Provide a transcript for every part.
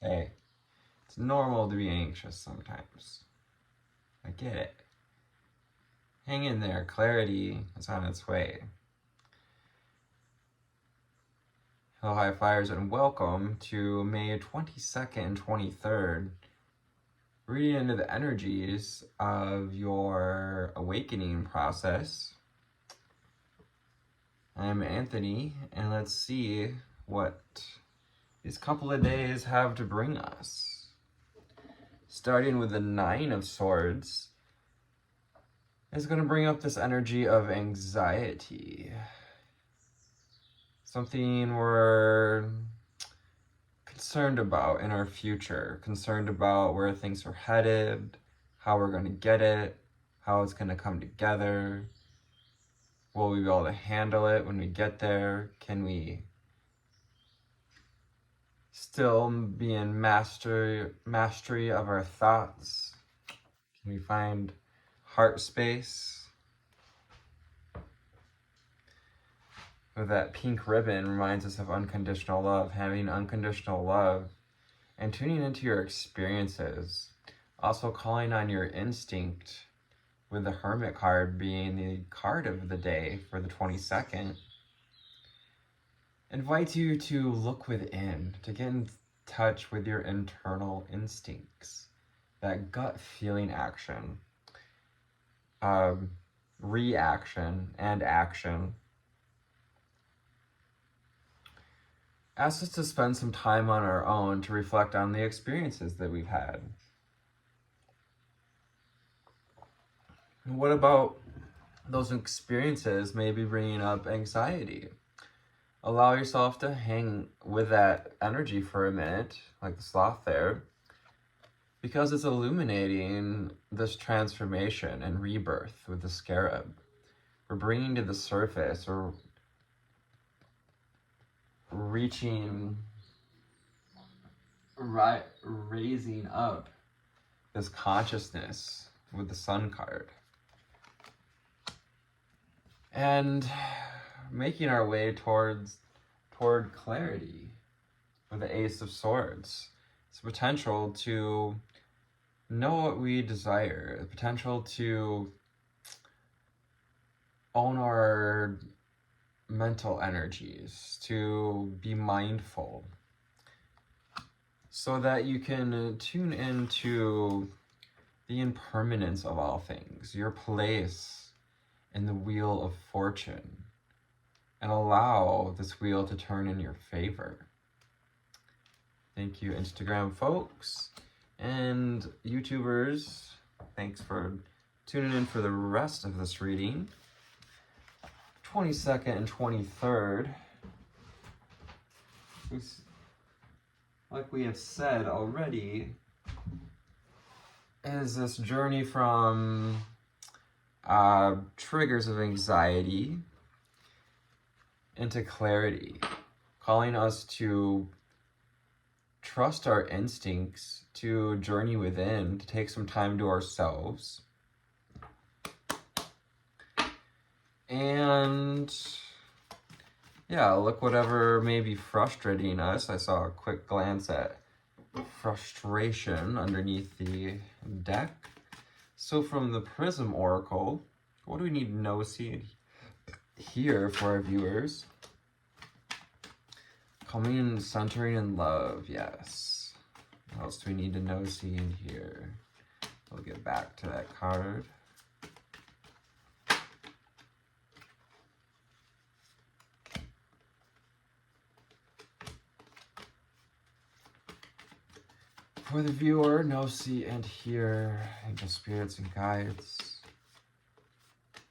okay. It's normal to be anxious sometimes. I get it. Hang in there. Clarity is on its way. Hello, high flyers, and welcome to May 22nd and 23rd. Reading into the energies of your awakening process. I'm Anthony, and let's see what these couple of days have to bring us. Starting with the Nine of Swords, it's going to bring up this energy of anxiety. Something we're concerned about in our future, concerned about where things are headed, how we're going to get it, how it's going to come together. Will we be able to handle it when we get there? Can we still be in mastery of our thoughts? Can we find heart space? With that pink ribbon reminds us of unconditional love, having unconditional love and tuning into your experiences. Also calling on your instinct, with the Hermit card being the card of the day for the 22nd. Invites you to look within, to get in touch with your internal instincts, that gut feeling action, reaction and action. Asks us to spend some time on our own to reflect on the experiences that we've had. And what about those experiences maybe bringing up anxiety? Allow yourself to hang with that energy for a minute, like the sloth there, because it's illuminating this transformation and rebirth with the scarab. We're bringing to the surface, or raising up this consciousness with the Sun card. And making our way toward clarity with the Ace of Swords. It's the potential to know what we desire, the potential to own our mental energies, to be mindful, so that you can tune into the impermanence of all things, your place in the wheel of fortune, and allow this wheel to turn in your favor. Thank you, Instagram folks and YouTubers. Thanks for tuning in for the rest of this reading. 22nd and 23rd. Like we have said already, is this journey from triggers of anxiety into clarity, calling us to trust our instincts, to journey within, to take some time to ourselves. And yeah, look whatever may be frustrating us. I saw a quick glance at frustration underneath the deck. So from the Prism Oracle, what do we need to know, see here for our viewers? Coming in, centering in love, yes. What else do we need to know, see in here? We'll get back to that card. For the viewer, know, see, and hear, angel spirits and guides,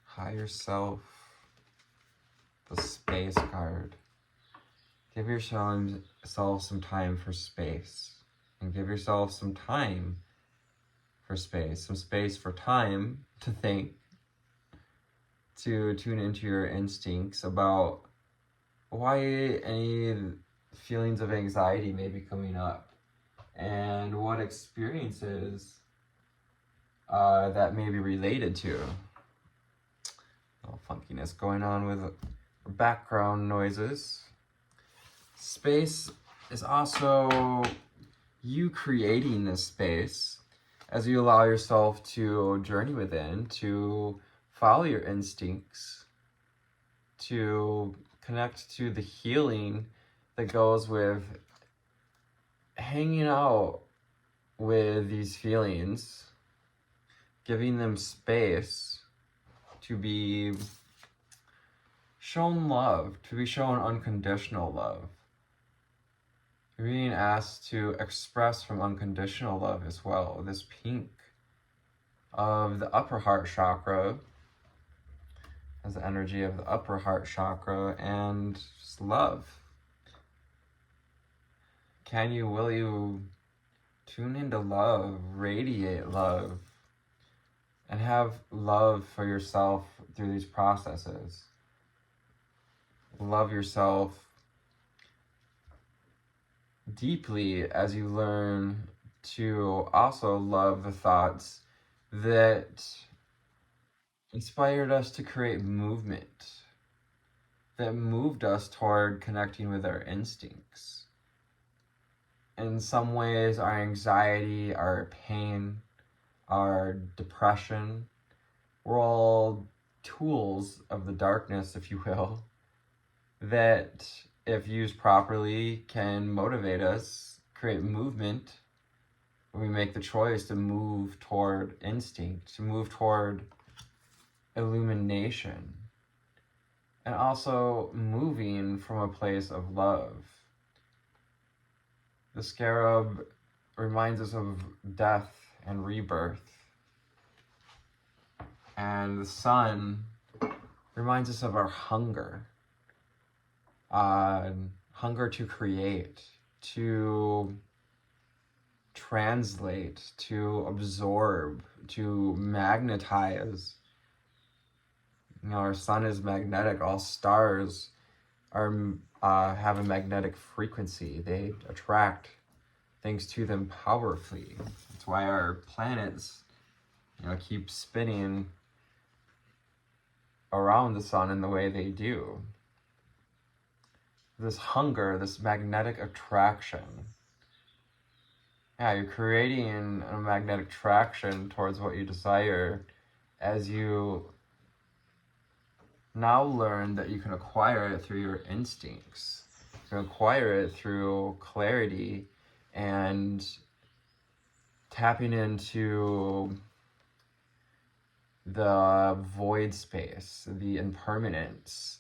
higher self, the space card. Give yourself some time for space, and give yourself some time for space, some space for time to think, to tune into your instincts about why any feelings of anxiety may be coming up. And what experiences that may be related to. A little funkiness going on with background noises. Space is also you creating this space as you allow yourself to journey within, to follow your instincts, to connect to the healing that goes with hanging out with these feelings, giving them space to be shown love, to be shown unconditional love. You're being asked to express from unconditional love as well. This pink of the upper heart chakra as the energy of the upper heart chakra, and just love. Will you tune into love, radiate love, and have love for yourself through these processes? Love yourself deeply as you learn to also love the thoughts that inspired us to create movement, that moved us toward connecting with our instincts. In some ways, our anxiety, our pain, our depression, we're all tools of the darkness, if you will, that, if used properly, can motivate us, create movement. We make the choice to move toward instinct, to move toward illumination, and also moving from a place of love. The scarab reminds us of death and rebirth, and the sun reminds us of our hunger. Hunger to create, to translate, to absorb, to magnetize. Our sun is magnetic. All stars are have a magnetic frequency. They attract things to them powerfully. That's why our planets, keep spinning around the sun in the way they do. This hunger, this magnetic attraction. Yeah, you're creating a magnetic attraction towards what you desire as you now learn that you can acquire it through your instincts. You can acquire it through clarity and tapping into the void space, the impermanence,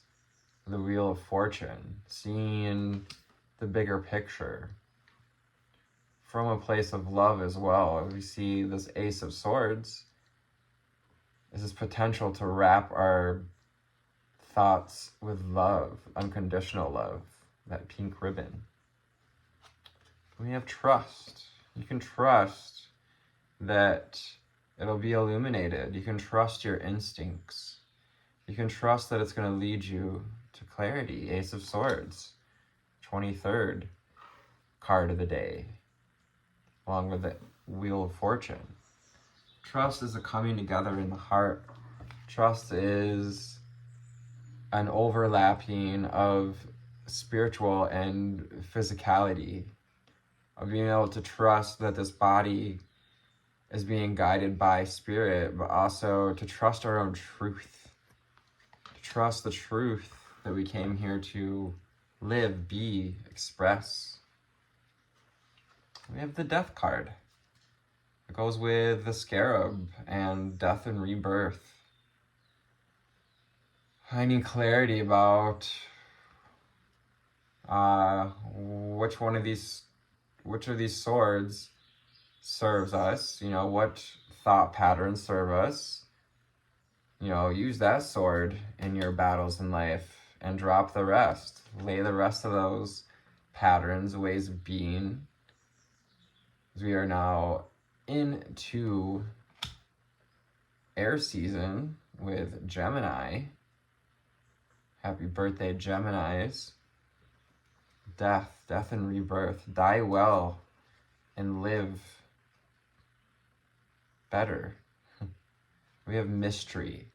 the wheel of fortune, seeing the bigger picture from a place of love as well. We see this Ace of Swords is this potential to wrap our thoughts with love, unconditional love, that pink ribbon. We have trust. You can trust that it'll be illuminated. You can trust your instincts. You can trust that it's going to lead you to clarity. Ace of Swords, 23rd card of the day, along with the Wheel of Fortune. Trust is a coming together in the heart. Trust is an overlapping of spiritual and physicality, of being able to trust that this body is being guided by spirit, but also to trust our own truth, to trust the truth that we came here to live, be, express. We have the Death card. It goes with the Scarab and death and rebirth. I need clarity about which of these swords serves us. What thought patterns serve us. Use that sword in your battles in life and drop the rest. Lay the rest of those patterns, ways of being. As we are now into air season with Gemini. Happy birthday, Geminis. Death and rebirth. Die well and live better. We have mystery.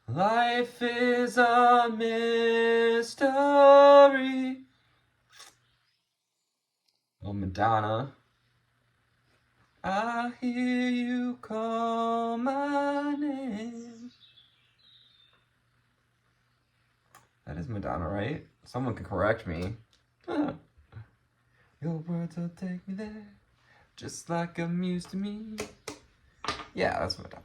Life is a mystery. Oh, Madonna. I hear you call my name. That is Madonna, right? Someone can correct me. Your words will take me there, just like a muse to me. Yeah, that's Madonna.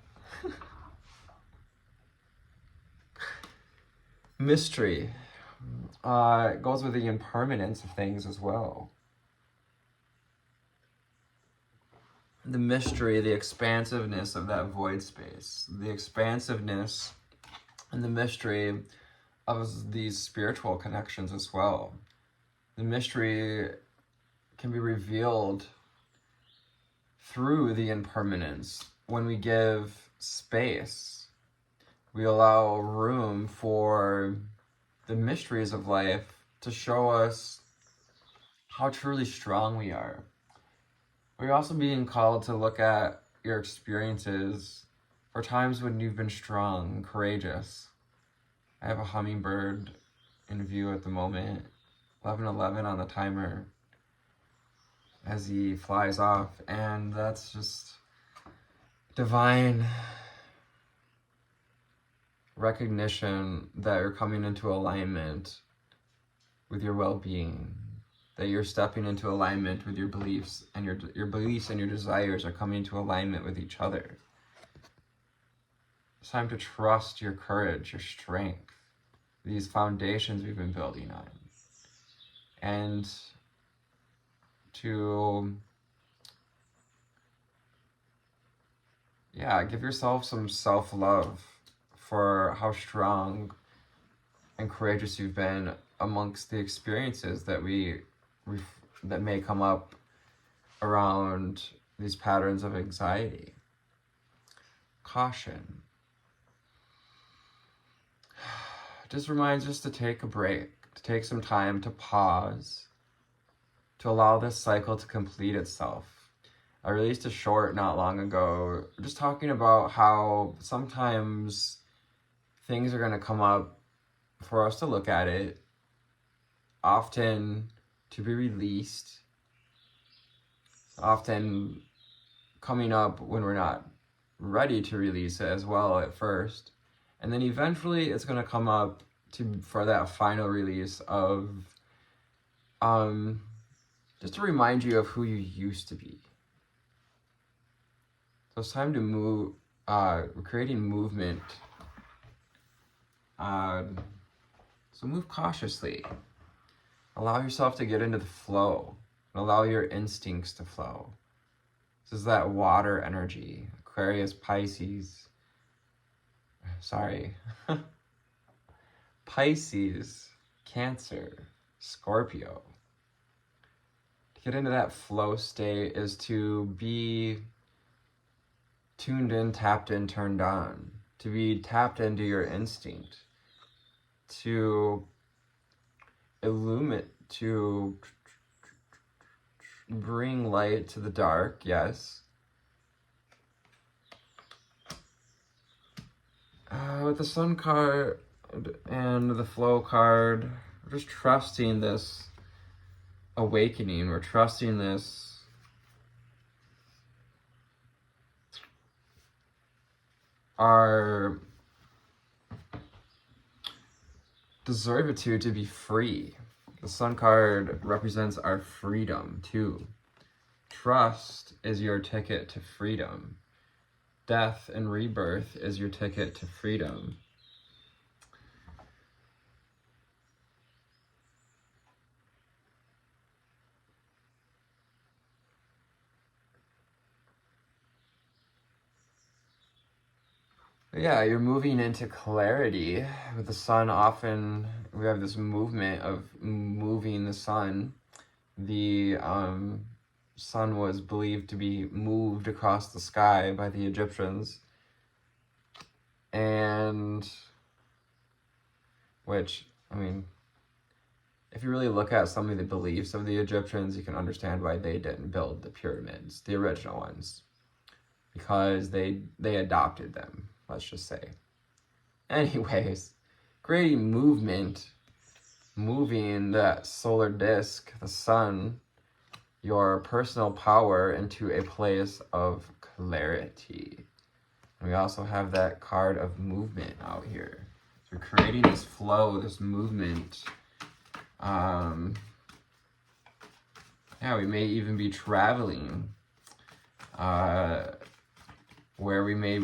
Mystery. It goes with the impermanence of things as well. The mystery, the expansiveness of that void space, the expansiveness and the mystery of these spiritual connections as well. The mystery can be revealed through the impermanence. When we give space, we allow room for the mysteries of life to show us how truly strong we are. We're also being called to look at your experiences for times when you've been strong and courageous. I have a hummingbird in view at the moment, 11:11 on the timer as he flies off, and that's just divine recognition that you're coming into alignment with your well-being, that you're stepping into alignment with your beliefs, and your beliefs and your desires are coming into alignment with each other. It's time to trust your courage, your strength, these foundations we've been building on, and to give yourself some self-love for how strong and courageous you've been amongst the experiences that that may come up around these patterns of anxiety. Caution. Just reminds us to take a break, to take some time to pause, to allow this cycle to complete itself. I released a short not long ago, just talking about how sometimes things are going to come up for us to look at it, often to be released, often coming up when we're not ready to release it as well at first. And then eventually it's going to come up for that final release of just to remind you of who you used to be. So it's time to move, we're creating movement. So move cautiously. Allow yourself to get into the flow. And allow your instincts to flow. This is that water energy. Aquarius, Pisces. Pisces, Cancer, Scorpio. To get into that flow state is to be tuned in, tapped in, turned on. To be tapped into your instinct. To illuminate, to bring light to the dark, yes. With the Sun card and the Flow card, we're just trusting this awakening. We're trusting this our deservitude to be free. The Sun card represents our freedom too. Trust is your ticket to freedom. Death and rebirth is your ticket to freedom. Yeah, you're moving into clarity. With the sun, often we have this movement of moving the sun. The sun was believed to be moved across the sky by the Egyptians. And which, I mean, if you really look at some of the beliefs of the Egyptians, you can understand why they didn't build the pyramids, the original ones. Because they adopted them, let's just say. Anyways, creating movement, moving that solar disk, the sun, your personal power into a place of clarity. And we also have that card of movement out here. So we're creating this flow, this movement. Yeah, we may even be traveling where we may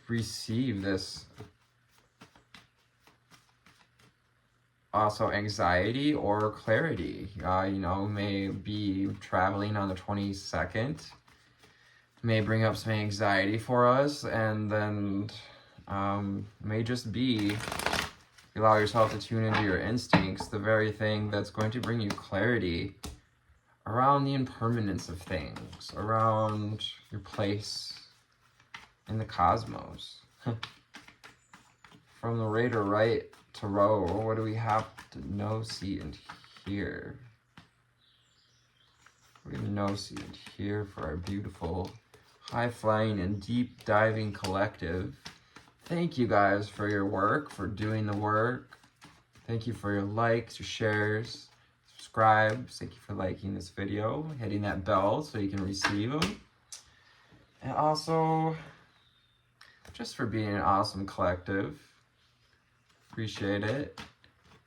receive this also anxiety or clarity. You know, may be traveling on the 22nd, may bring up some anxiety for us, and then may just be, allow yourself to tune into your instincts, the very thing that's going to bring you clarity around the impermanence of things, around your place in the cosmos. From the Raider right to row, what do we have to know, see, and hear? We're going to know, see, and hear for our beautiful, high-flying, and deep-diving collective. Thank you guys for your work, for doing the work. Thank you for your likes, your shares, subscribes. Thank you for liking this video, hitting that bell so you can receive them. And also, just for being an awesome collective. Appreciate it.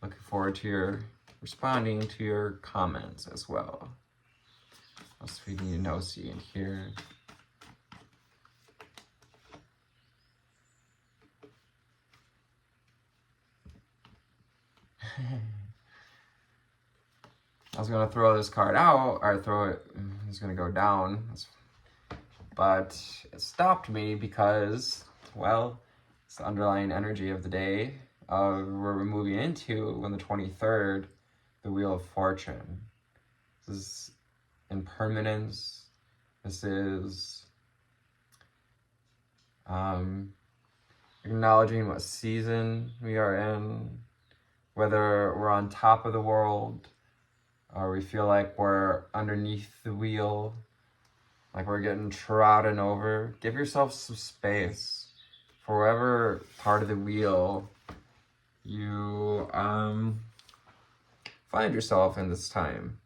Looking forward to your responding to your comments as well. What else we need to know, see, and hear? I was going to throw this card out, or throw it, it's going to go down, but it stopped me because, well, it's the underlying energy of the day where we're moving into on the 23rd, the Wheel of Fortune. This is impermanence. This is acknowledging what season we are in, whether we're on top of the world or we feel like we're underneath the wheel, like we're getting trodden over. Give yourself some space for whatever part of the wheel you find yourself in this time.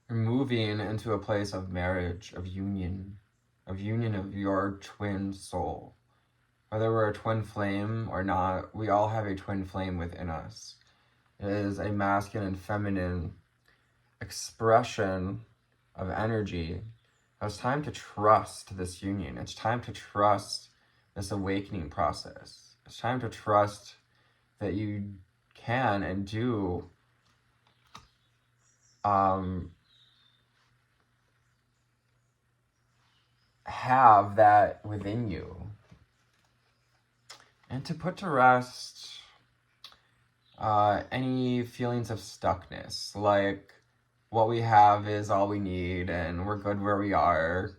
You're moving into a place of marriage, of union of your twin soul. Whether we're a twin flame or not, we all have a twin flame within us. It is a masculine and feminine expression of energy. It's time to trust this union. It's time to trust this awakening process. It's time to trust that you can and do have that within you. And to put to rest any feelings of stuckness, like what we have is all we need and we're good where we are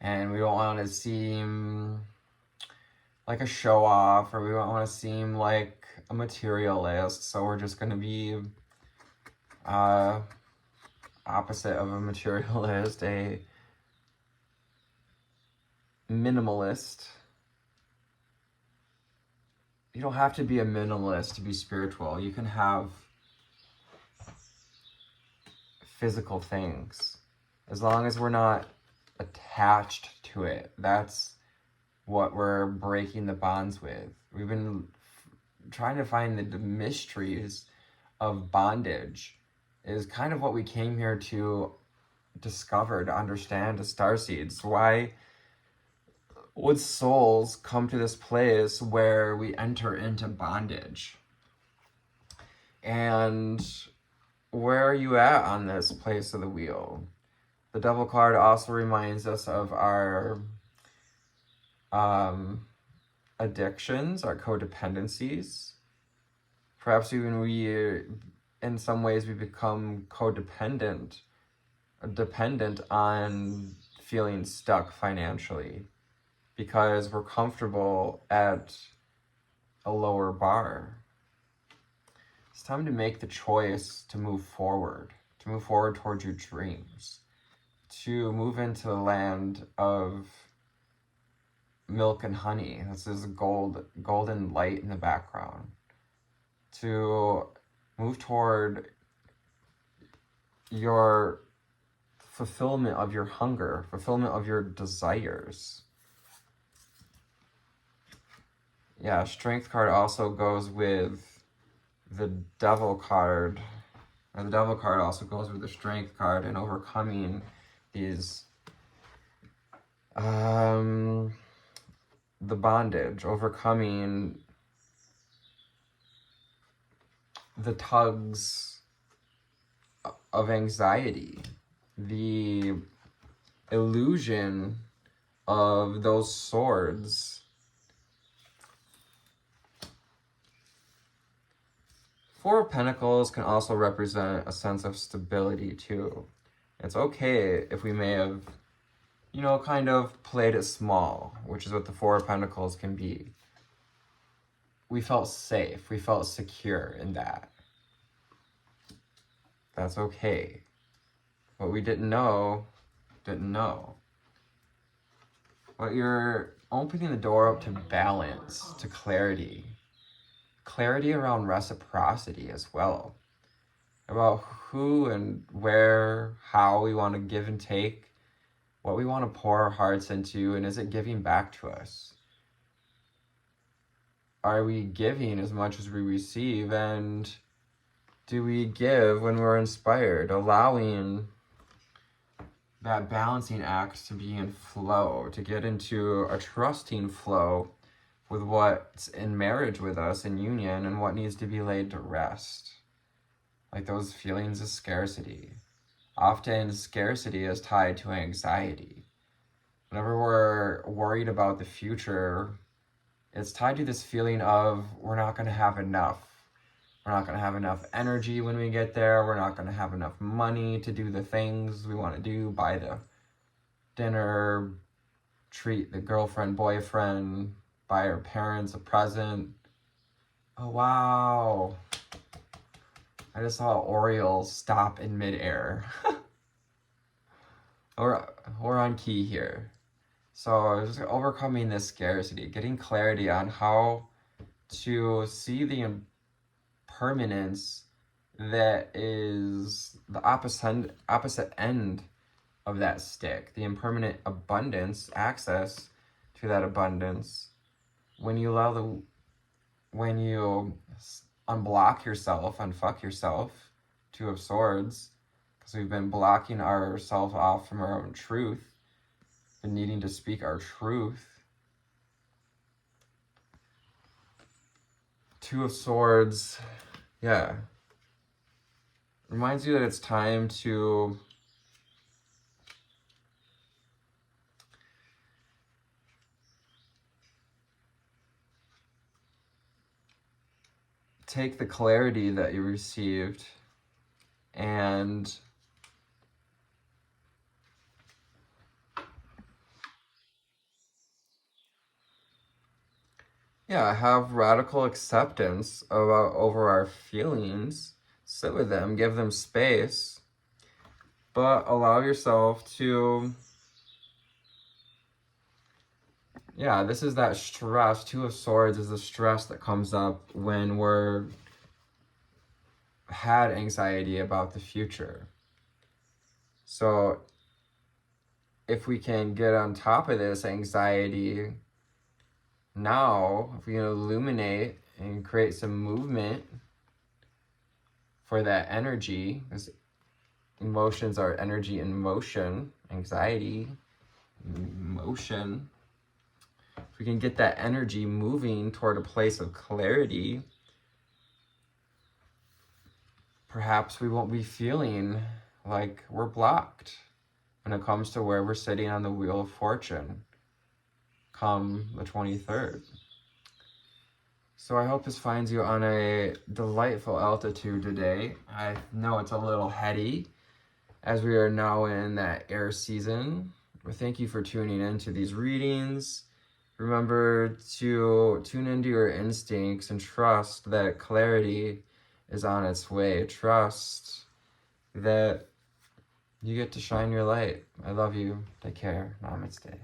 and we don't want to seem like a show off, or we don't want to seem like a materialist, so we're just going to be opposite of a materialist, a minimalist. You don't have to be a minimalist to be spiritual. You can have physical things as long as we're not attached to it. That's what we're breaking the bonds with. We've been trying to find the mysteries of bondage is kind of what we came here to discover, to understand as starseeds. Why would souls come to this place where we enter into bondage? And where are you at on this place of the wheel? The Devil card also reminds us of our addictions, our codependencies. Perhaps even in some ways, we become dependent on feeling stuck financially because we're comfortable at a lower bar. It's time to make the choice to move forward towards your dreams, to move into the land of milk and honey. This is golden light in the background. To move toward your fulfillment of your hunger, fulfillment of your desires. Yeah, strength card also goes with the devil card. Or the devil card also goes with the strength card and overcoming these the bondage, overcoming the tugs of anxiety, the illusion of those swords. Four of Pentacles can also represent a sense of stability too. It's okay if we may have, you know, kind of played it small, which is what the Four of Pentacles can be. We felt safe, we felt secure in that. That's okay. What we didn't know. But you're opening the door up to balance, to clarity. Clarity around reciprocity as well. About who and where, how we want to give and take, what we want to pour our hearts into, and is it giving back to us? Are we giving as much as we receive, and do we give when we're inspired, allowing that balancing act to be in flow, to get into a trusting flow with what's in marriage with us, in union, and what needs to be laid to rest. Like those feelings of scarcity. Often scarcity is tied to anxiety. Whenever we're worried about the future, it's tied to this feeling of we're not going to have enough. We're not going to have enough energy when we get there. We're not going to have enough money to do the things we want to do, buy the dinner, treat the girlfriend, boyfriend, buy our parents a present. Oh, wow. I just saw Orioles stop in midair. We're on key here. So just overcoming this scarcity, getting clarity on how to see the impermanence that is the opposite end of that stick, the impermanent abundance, access to that abundance. When you unblock yourself, unfuck yourself, Two of Swords, because we've been blocking ourselves off from our own truth, been needing to speak our truth. Two of Swords, yeah, reminds you that it's time to take the clarity that you received and have radical acceptance over our feelings. Sit with them, give them space, but allow yourself to, this is that stress. Two of Swords is the stress that comes up when we're had anxiety about the future. So if we can get on top of this anxiety now, if we can illuminate and create some movement for that energy, because emotions are energy in motion, anxiety, motion. If we can get that energy moving toward a place of clarity, perhaps we won't be feeling like we're blocked when it comes to where we're sitting on the Wheel of Fortune come the 23rd. So I hope this finds you on a delightful altitude today. I know it's a little heady as we are now in that air season. But thank you for tuning into these readings. Remember to tune into your instincts and trust that clarity is on its way. Trust that You get to shine your light. I love you. Take care. Namaste.